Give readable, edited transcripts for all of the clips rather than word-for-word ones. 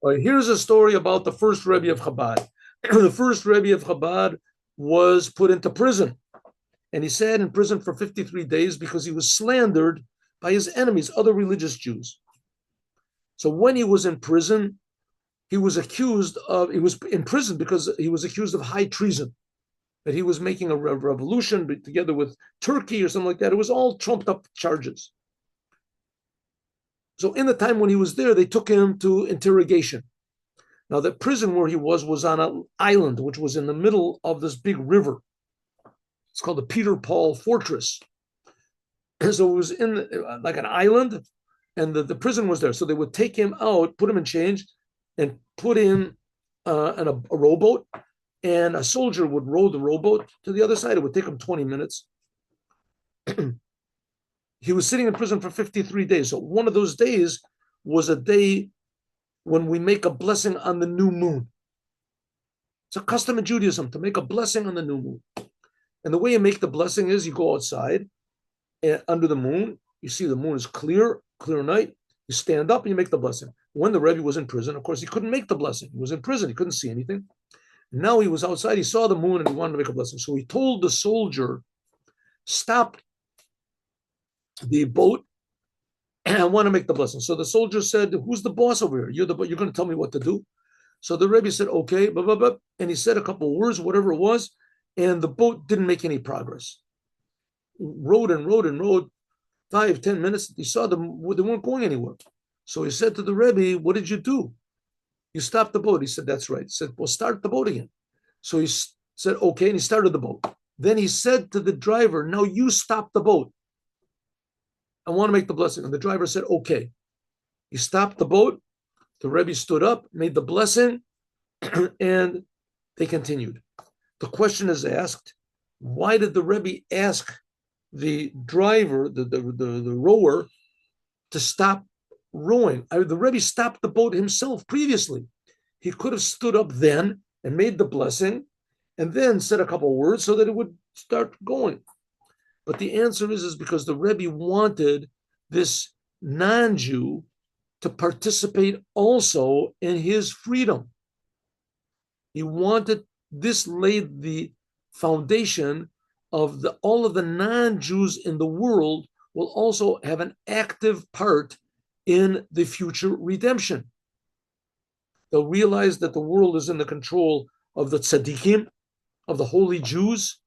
All right, here's a story about the first Rebbe of Chabad. The first Rebbe of Chabad was put into prison, and he sat in prison for 53 days because he was slandered by his enemies, other religious Jews. So when he was in prison, he was in prison because he was accused of high treason, that he was making a revolution together with Turkey or something like that. It was all trumped up charges. So in the time when he was there, they took him to interrogation. Now, the prison where he was on an island, which was in the middle of this big river. It's called the Peter Paul Fortress. And so it was in like an island, and the prison was there. So they would take him out, put him in chains, and put him in a rowboat, and a soldier would row the rowboat to the other side. It would take him 20 minutes. He was sitting in prison for 53 days. So one of those days was a day when we make a blessing on the new moon. It's a custom in Judaism to make a blessing on the new moon. And the way you make the blessing is you go outside and under the moon. You see the moon is clear night. You stand up and you make the blessing. When the Rebbe was in prison, of course, he couldn't make the blessing. He was in prison. He couldn't see anything. Now he was outside. He saw the moon and he wanted to make a blessing. So he told the soldier, stop the boat, and I want to make the blessing. So the soldier said, who's the boss over here? You're going to tell me what to do? So the Rebbe said, okay, blah, blah, blah. And he said a couple of words, whatever it was, and the boat didn't make any progress. Rowed and rowed and rowed 5-10 minutes. He saw them, they weren't going anywhere. So he said to the Rebbe, what did you do? You stopped the boat. He said, that's right. He said, well, start the boat again. So he said, okay, and he started the boat. Then he said to the driver, now you stop the boat. I want to make the blessing. And the driver said, okay. He stopped the boat. The Rebbe stood up, made the blessing, and they continued. The question is asked, why did the Rebbe ask the driver, the rower, to stop rowing? The Rebbe stopped the boat himself previously. He could have stood up then and made the blessing and then said a couple of words so that it would start going. But the answer is because the Rebbe wanted this non-Jew to participate also in his freedom. He wanted, this laid the foundation of all of the non-Jews in the world will also have an active part in the future redemption. They'll realize that the world is in the control of the tzaddikim, of the holy Jews,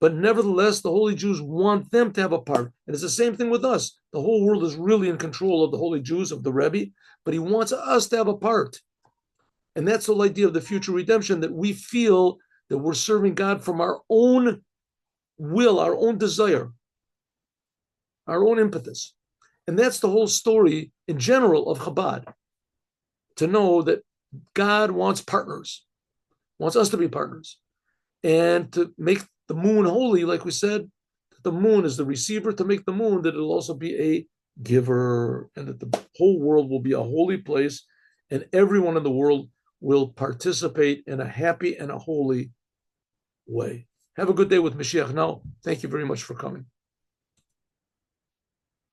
but nevertheless, the holy Jews want them to have a part. And it's the same thing with us. The whole world is really in control of the holy Jews, of the Rebbe, but he wants us to have a part. And that's the whole idea of the future redemption, that we feel that we're serving God from our own will, our own desire, our own impetus. And that's the whole story in general of Chabad, to know that God wants partners, wants us to be partners, and to make the moon holy, like we said, that the moon is the receiver, to make the moon that it'll also be a giver, and that the whole world will be a holy place, and everyone in the world will participate in a happy and a holy way. Have a good day with Mashiach now. Thank you very much for coming.